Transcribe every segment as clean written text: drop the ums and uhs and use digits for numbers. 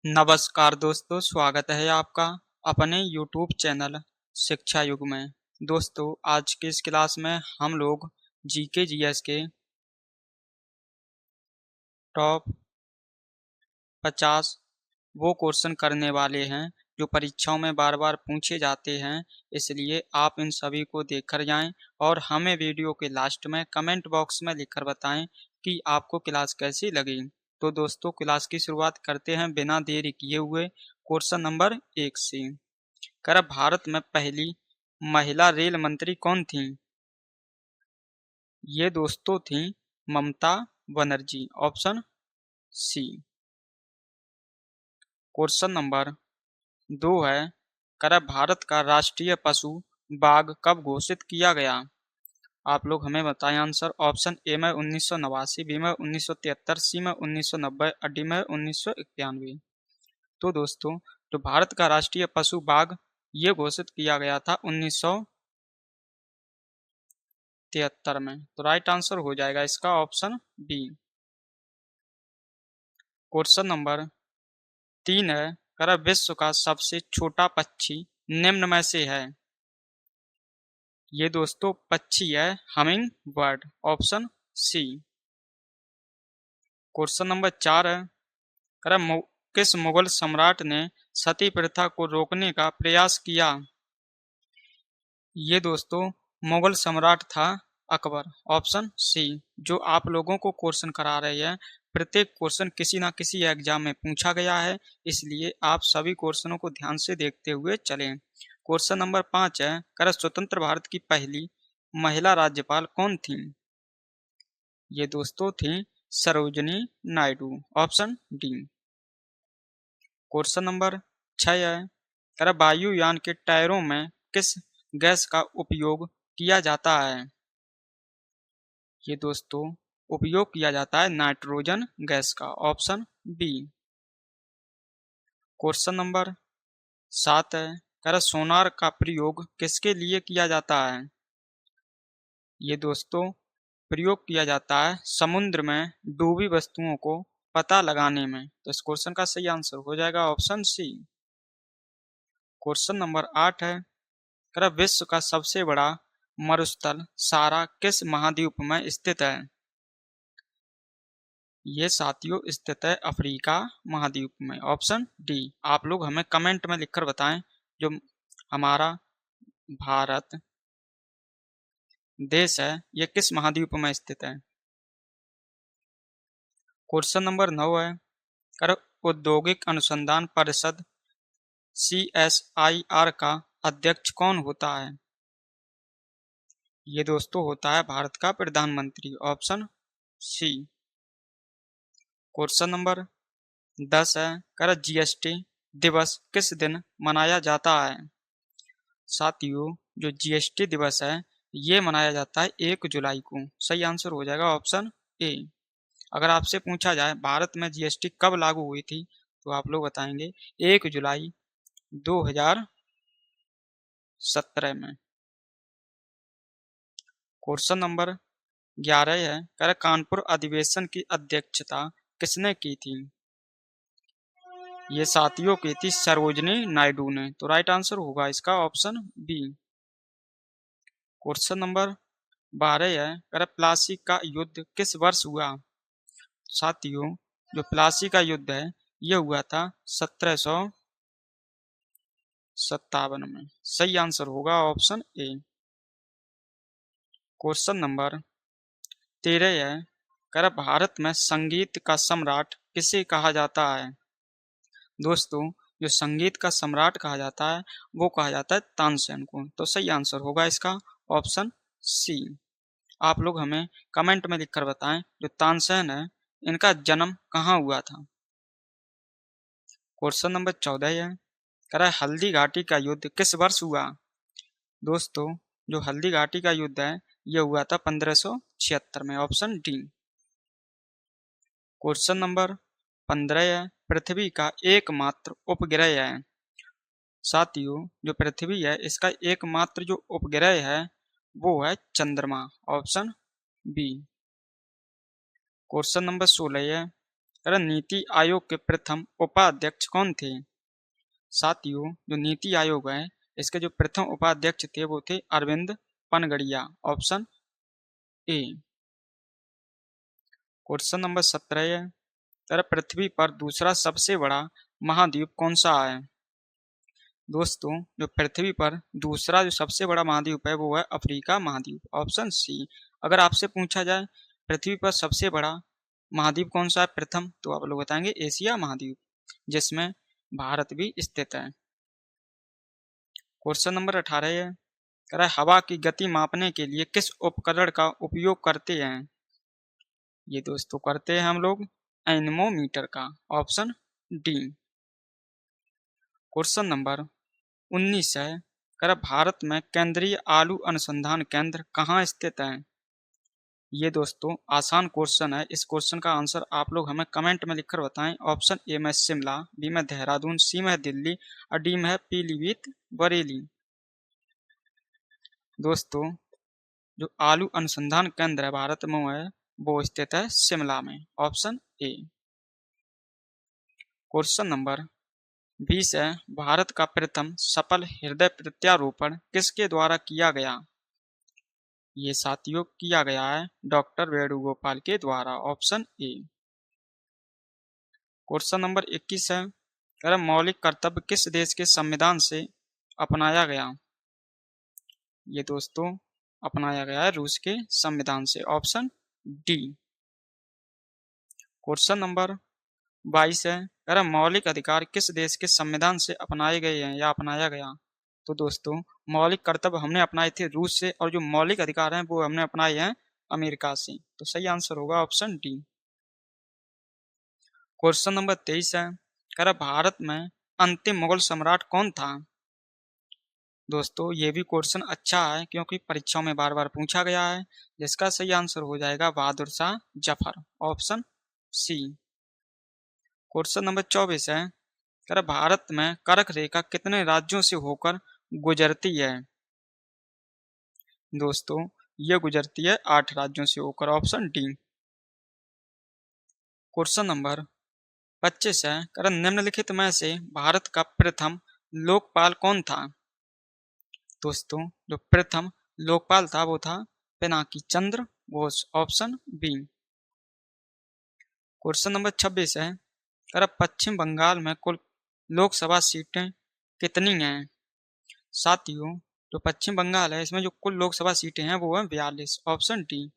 नमस्कार दोस्तों, स्वागत है आपका अपने YouTube चैनल शिक्षा युग में। दोस्तों, आज के इस क्लास में हम लोग जीके जीएस के टॉप 50 वो क्वेश्चन करने वाले हैं जो परीक्षाओं में बार बार पूछे जाते हैं। इसलिए आप इन सभी को देखकर जाएं और हमें वीडियो के लास्ट में कमेंट बॉक्स में लिखकर बताएं कि आपको क्लास कैसी लगी। तो दोस्तों, क्लास की शुरुआत करते हैं बिना देरी किए हुए क्वेश्चन नंबर 1 से। कर भारत में पहली महिला रेल मंत्री कौन थी? ये दोस्तों थी Mamata Banerjee, option C. Question number 2 है, कर भारत का राष्ट्रीय पशु बाघ कब घोषित किया गया? आप लोग हमें बताएं आंसर। ऑप्शन ए में 1989, बी में 1973, सी में 1990 और डी में 1991। तो दोस्तों, जो भारत का राष्ट्रीय पशु बाघ ये घोषित किया गया था 1973 में। तो राइट आंसर हो जाएगा इसका ऑप्शन बी। क्वेश्चन नंबर 3 है, कर विश्व का सबसे छोटा पक्षी निम्न में से है? ये दोस्तों पक्षी है humming bird, option C. Question number 4 है, कर किस मुगल सम्राट ने सती प्रथा को रोकने का प्रयास किया? ये दोस्तों मुगल सम्राट था अकबर, ऑप्शन सी। जो आप लोगों को क्वेश्चन करा रहे हैं, प्रत्येक क्वेश्चन किसी ना किसी एग्जाम में पूछा गया है, इसलिए आप सभी क्वेश्चनों को ध्यान से देखते हुए चलें। क्वेश्चन नंबर 5 है, कर स्वतंत्र भारत की पहली महिला राज्यपाल कौन थी? ये दोस्तों थी Sarojini Naidu, option D. Question number 6 है, कर वायुयान के टायरों में किस गैस का उपयोग किया जाता है? ये दोस्तों उपयोग किया जाता है नाइट्रोजन गैस का, ऑप्शन बी। क्वेश्चन नंबर 7 है, कर सोनार का प्रयोग किसके लिए किया जाता है? ये दोस्तों प्रयोग किया जाता है समुद्र में डूबी वस्तुओं को पता लगाने में। तो इस क्वेश्चन का सही आंसर हो जाएगा ऑप्शन सी। क्वेश्चन नंबर 8 है, कर विश्व का सबसे बड़ा मरुस्थल सारा किस महाद्वीप में स्थित है? ये साथियों स्थित है अफ्रीका महाद्वीप में, ऑप्शन डी। आप लोग हमें कमेंट में लिखकर बताएं जो हमारा भारत देश है ये किस महाद्वीप में स्थित है। क्वेश्चन नंबर 9 है, कर औद्योगिक अनुसंधान परिषद CSIR का अध्यक्ष कौन होता है? ये दोस्तों होता है भारत का प्रधानमंत्री, ऑप्शन सी। क्वेश्चन नंबर 10 है, कर GST दिवस किस दिन मनाया जाता है? साथियों, जो GST दिवस है ये मनाया जाता है 1 जुलाई को। सही आंसर हो जाएगा ऑप्शन ए। अगर आपसे पूछा जाए भारत में GST कब लागू हुई थी, तो आप लोग बताएंगे 1 जुलाई 2017 में। क्वेश्चन नंबर 11 है, कर कानपुर अधिवेशन की अध्यक्षता किसने की थी? ये साथियों की थी सरोजनी नायडू ने। तो राइट आंसर होगा इसका ऑप्शन बी। क्वेश्चन नंबर 12 है, कर प्लासी का युद्ध किस वर्ष हुआ? साथियों, जो प्लासी का युद्ध है यह हुआ था 1757 में। सही आंसर होगा ऑप्शन ए। क्वेश्चन नंबर 13 है, कर भारत में संगीत का सम्राट किसे कहा जाता है? दोस्तों, जो संगीत का सम्राट कहा जाता है वो कहा जाता है तानसेन को। तो सही आंसर होगा इसका ऑप्शन सी। आप लोग हमें कमेंट में लिखकर बताएं जो तानसेन है इनका जन्म कहाँ हुआ था। क्वेश्चन नंबर 14 है, कह हल्दी घाटी का युद्ध किस वर्ष हुआ? दोस्तों, जो हल्दी घाटी का युद्ध है यह हुआ था 1576 में, ऑप्शन डी। क्वेश्चन नंबर 15 है, पृथ्वी का एकमात्र उपग्रह है? साथियों, जो पृथ्वी है इसका एकमात्र जो उपग्रह है वो है चंद्रमा, ऑप्शन बी। क्वेश्चन नंबर 16 है, करें नीति आयोग के प्रथम उपाध्यक्ष कौन थे? साथियों, जो नीति आयोग है इसके जो प्रथम उपाध्यक्ष थे वो थे Arvind Panagariya. Option A. Question number 17 है, अरे पृथ्वी पर दूसरा सबसे बड़ा महाद्वीप कौन सा है? दोस्तों, जो पृथ्वी पर दूसरा जो सबसे बड़ा महाद्वीप है वो है अफ्रीका महाद्वीप। Option C. अगर आपसे पूछा जाए पृथ्वी पर सबसे बड़ा महाद्वीप कौन सा है प्रथम, तो आप लोग बताएंगे एशिया महाद्वीप, जिसमें भारत भी स्थित है। क्वेश्चन नंबर 18 है, कह रहा है हवा की गति मापने के लिए किस उपकरण का उपयोग करते हैं? ये दोस्तों करते हैं हम लोग एनेमोमीटर का। Option D. क्वेश्चन नंबर 19 है, कह रहा भारत में केंद्रीय आलू अनुसंधान केंद्र कहाँ स्थित है? ये दोस्तों आसान क्वेश्चन है, इस क्वेश्चन का आंसर आप लोग हमें कमेंट में लिखकर बताएं। ऑप्शन ए में शिमला, बी में देहरादून, सी में दिल्ली और डी में पीलीभीत बरेली। दोस्तों, जो आलू अनुसंधान केंद्र है भारत में है वो स्थित है शिमला में। Option A. क्वेश्चन नंबर 20 है, भारत का प्रथम सफल हृदय प्रत्यारोपण किसके द्वारा किया गया? ये साथियों किया गया है डॉक्टर वेणुगोपाल के द्वारा। Option A. क्वेश्चन नंबर 21 है, अगर मौलिक कर्तव्य किस देश के संविधान से अपनाया गया? ये दोस्तों अपनाया गया है रूस के संविधान से। Option D. क्वेश्चन नंबर 22 है, अगर मौलिक अधिकार किस देश के संविधान से अपनाए गए हैं या अपनाया गया? तो दोस्तों मौलिक कर्तव्य हमने अपनाए थे रूस से और जो मौलिक अधिकार हैं वो हमने अपनाए हैं अमेरिका से। तो सही आंसर होगा ऑप्शन डी। क्वेश्चन नंबर 23 है, अगर भारत में अंतिम मुगल सम्राट कौन था? दोस्तों ये भी क्वेश्चन अच्छा है क्योंकि परीक्षाओं में बार बार पूछा गया है, जिसका सही आंसर हो जाएगा Bahadur Shah Zafar. Option C. Question number 24 है, अगर भारत में कर्क रेखा कितने राज्यों से होकर गुजरती है? दोस्तों ये गुजरती है 8 राज्यों से होकर। Option D. क्वेश्चन नंबर 25 है, अगर निम्नलिखित में से भारत का प्रथम लोकपाल कौन था? दोस्तों जो प्रथम लोकपाल था वो था Pinaki Chandra Bose. Option B. Question number 26 है, अगर पश्चिम बंगाल में कुल लोकसभा सीटें कितनी हैं? साथियों जो पश्चिम बंगाल है इसमें जो कुल लोकसभा सीटें हैं वो है 42। Option D.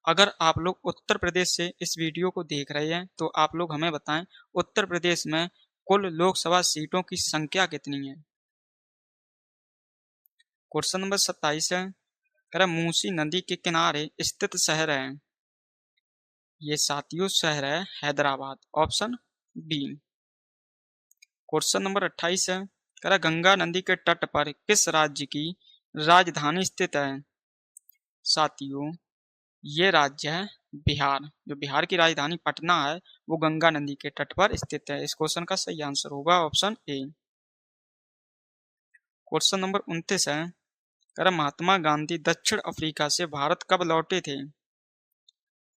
अगर आप लोग उत्तर प्रदेश से इस वीडियो को देख रहे हैं तो आप लोग हमें बताएं उत्तर प्रदेश में कुल लोकसभा सीटों की संख्या कितनी है? क्वेश्चन नंबर 27 है, अगर मूसी नदी के किनारे स्थित शहर है? ये साथियों शहर है Hyderabad. Option B. Question number 28 है, अगर गंगा नदी के तट पर किस राज्य की राजधानी स्थित है? साथियों ये राज्य है बिहार। जो बिहार की राजधानी पटना है वो गंगा नदी के तट पर स्थित है। इस क्वेश्चन का सही आंसर होगा ऑप्शन ए। क्वेश्चन नंबर 29 है, अगर महात्मा गांधी दक्षिण अफ्रीका से भारत कब लौटे थे?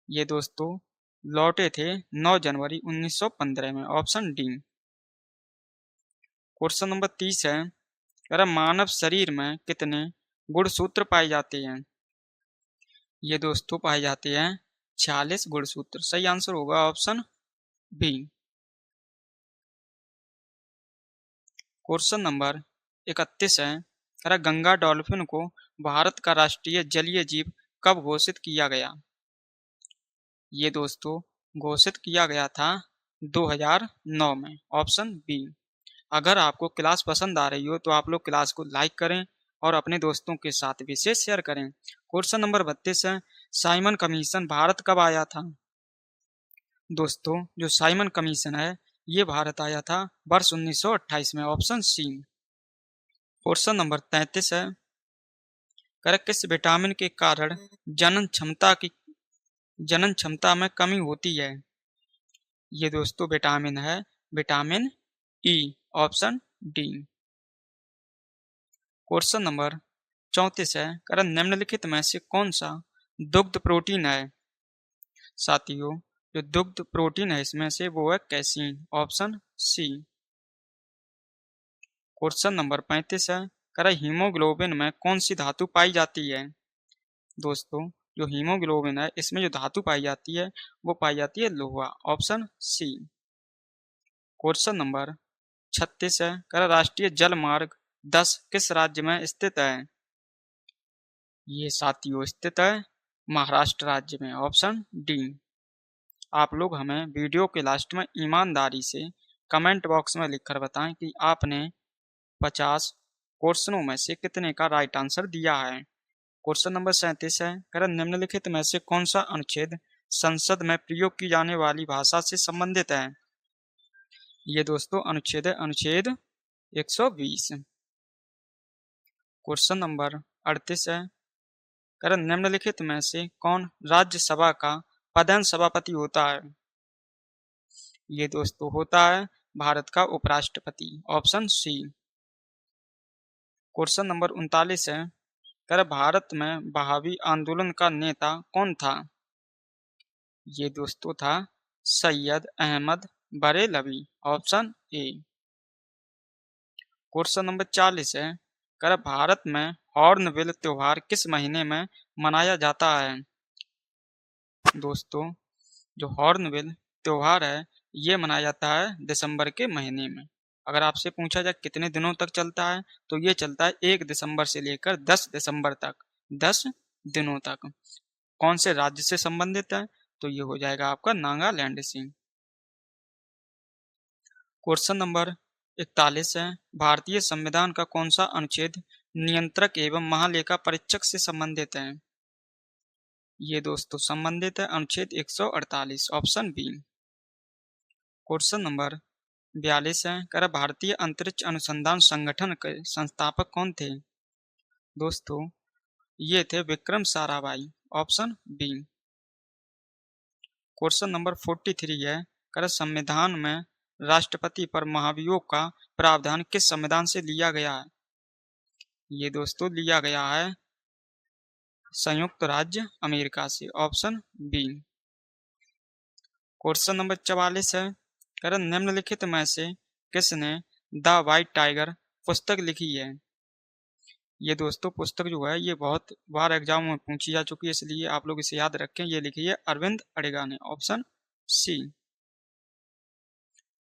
ये दोस्तों लौटे थे 9 जनवरी 1915 में। Option D. क्वेश्चन नंबर 30 है, अगर मानव शरीर में कितने गुणसूत्र पाए जाते हैं? ये दोस्तों पाए जाते हैं 46 गुणसूत्र। सही आंसर होगा ऑप्शन बी। क्वेश्चन नंबर 31 है, अगर गंगा डॉल्फिन को भारत का राष्ट्रीय जलीय जीव कब घोषित किया गया? ये दोस्तों घोषित किया गया था 2009 में। Option B. अगर आपको क्लास पसंद आ रही हो तो आप लोग क्लास को लाइक करें और अपने दोस्तों के साथ भी इसे शेयर करें। क्वेश्चन नंबर 32 है, साइमन कमीशन भारत कब आया था? दोस्तों जो साइमन कमीशन है ये भारत आया था वर्ष 1928 में। Option C. क्वेश्चन नंबर 33 है, किस विटामिन के कारण जनन क्षमता में कमी होती है? ये दोस्तों विटामिन है vitamin E. Option D. Question number 34 है, निम्नलिखित में से कौन सा दुग्ध प्रोटीन है? साथियों जो दुग्ध प्रोटीन है इसमें से वो है casein, option C. Question number 35 है, कह हीमोग्लोबिन में कौन सी धातु पाई जाती है? दोस्तों जो हीमोग्लोबिन है इसमें जो धातु पाई जाती है वो पाई जाती है लोहा, ऑप्शन सी। क्वेश्चन नंबर 36 है, कह राष्ट्रीय जल मार्ग 10 किस राज्य में स्थित है? ये साथियों स्थित है महाराष्ट्र राज्य में, ऑप्शन डी। आप लोग हमें वीडियो के लास्ट में ईमानदारी से कमेंट बॉक्स में लिखकर बताएं कि आपने 50 क्वेश्चनों में से कितने का राइट आंसर दिया है। क्वेश्चन नंबर 37 है, कह निम्नलिखित में से कौन सा अनुच्छेद संसद में प्रयोग की जाने वाली भाषा से संबंधित है? ये दोस्तों अनुच्छेद है अनुच्छेद 120। क्वेश्चन नंबर 38 है, कह निम्नलिखित में से कौन राज्यसभा का पदेन सभापति होता है? ये दोस्तों होता है भारत का उपराष्ट्रपति, ऑप्शन सी। क्वेश्चन नंबर 39 है, कह भारत में बहावी आंदोलन का नेता कौन था? ये दोस्तों था Syed Ahmad Barelvi, option A. Question number 40 है, कह भारत में हॉर्नबिल त्योहार किस महीने में मनाया जाता है? दोस्तों जो हॉर्नबिल त्योहार है ये मनाया जाता है दिसंबर के महीने में। अगर आपसे पूछा जाए कितने दिनों तक चलता है तो ये चलता है 1 दिसंबर से लेकर 10 दिसंबर तक, 10 दिनों तक। कौन से राज्य से संबंधित है? तो ये हो जाएगा आपका नागालैंड से। क्वेश्चन नंबर 41 है, भारतीय संविधान का कौन सा अनुच्छेद नियंत्रक एवं महालेखा परीक्षक से संबंधित है? ये दोस्तों संबंधित है अनुच्छेद 148, ऑप्शन बी। क्वेश्चन नंबर 42 है, कह भारतीय अंतरिक्ष अनुसंधान संगठन के संस्थापक कौन थे? दोस्तों ये थे Vikram Sarabhai, option B. Question number 43 है, कह संविधान में राष्ट्रपति पर महाभियोग का प्रावधान किस संविधान से लिया गया है? ये दोस्तों लिया गया है संयुक्त राज्य अमेरिका से, ऑप्शन बी। क्वेश्चन नंबर 44 है, कह निम्नलिखित में से किसने द व्हाइट टाइगर पुस्तक लिखी है? ये दोस्तों पुस्तक जो है ये बहुत बार एग्जाम में पूछी जा चुकी है, इसलिए आप लोग इसे याद रखें। ये लिखी है अरविंद अडिगा ने, ऑप्शन सी।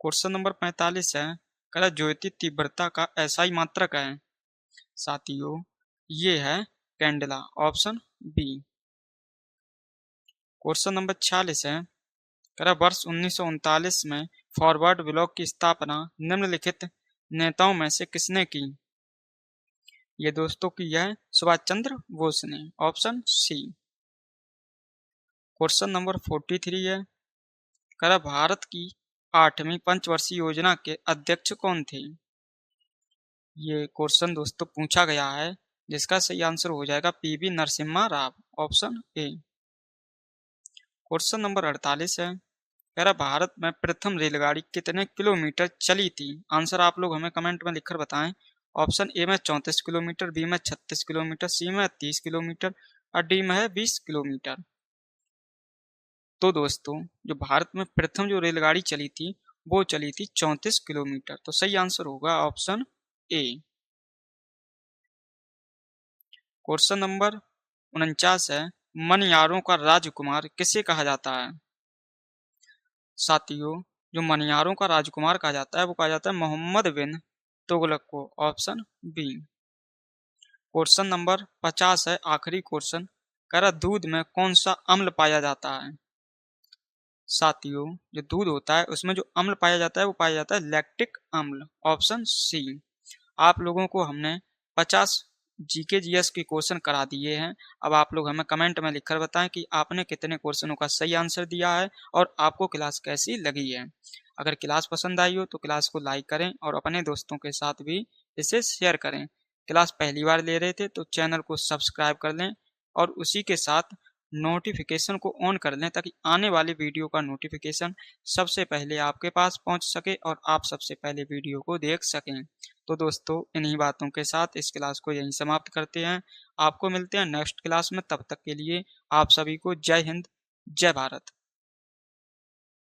क्वेश्चन नंबर 45 है, कह ज्योति तीव्रता का एसआई मात्रक है? साथियों ये है candela, option B. Question number 46 है, कह वर्ष 1939 में फॉरवर्ड ब्लॉक की स्थापना निम्नलिखित नेताओं में से किसने की? ये दोस्तों की है सुभाष चंद्र बोस ने, ऑप्शन सी। क्वेश्चन नंबर 43 है, कह भारत की 8वीं पंचवर्षीय योजना के अध्यक्ष कौन थे? ये क्वेश्चन दोस्तों पूछा गया है जिसका सही आंसर हो जाएगा PV Narasimha Rao, option A. Question number 48 है, कह भारत में प्रथम रेलगाड़ी कितने किलोमीटर चली थी? आंसर आप लोग हमें कमेंट में लिखकर बताएं। ऑप्शन ए में 34 किलोमीटर, बी में 36 किलोमीटर, सी में 30 किलोमीटर और डी में है 20 किलोमीटर। तो दोस्तों जो भारत में प्रथम जो रेलगाड़ी चली थी वो चली थी 34 किलोमीटर। तो सही आंसर होगा ऑप्शन ए। क्वेश्चन नंबर 49 है, मनियारों का राजकुमार किसे कहा जाता है? साथियों जो मनियारों का राजकुमार कहा जाता है वो कहा जाता है मोहम्मद बिन तुगलक को, ऑप्शन बी। क्वेश्चन नंबर 50 है आखिरी क्वेश्चन, कह दूध में कौन सा अम्ल पाया जाता है? साथियों जो दूध होता है उसमें जो अम्ल पाया जाता है वो पाया जाता है लैक्टिक अम्ल, ऑप्शन सी। आप लोगों को हमने 50 जीके जीएस के क्वेश्चन करा दिए हैं। अब आप लोग हमें कमेंट में लिखकर बताएं कि आपने कितने क्वेश्चनों का सही आंसर दिया है और आपको क्लास कैसी लगी है। अगर क्लास पसंद आई हो तो क्लास को लाइक करें और अपने दोस्तों के साथ भी इसे शेयर करें। क्लास पहली बार ले रहे थे तो चैनल को सब्सक्राइब कर लें और उसी के साथ नोटिफिकेशन को ऑन कर लें ताकि आने वाली वीडियो का नोटिफिकेशन सबसे पहले आपके पास पहुंच सके और आप सबसे पहले वीडियो को देख सकें। तो दोस्तों इन्हीं बातों के साथ इस क्लास को यहीं समाप्त करते हैं। आपको मिलते हैं नेक्स्ट क्लास में, तब तक के लिए आप सभी को जय हिंद, जय भारत।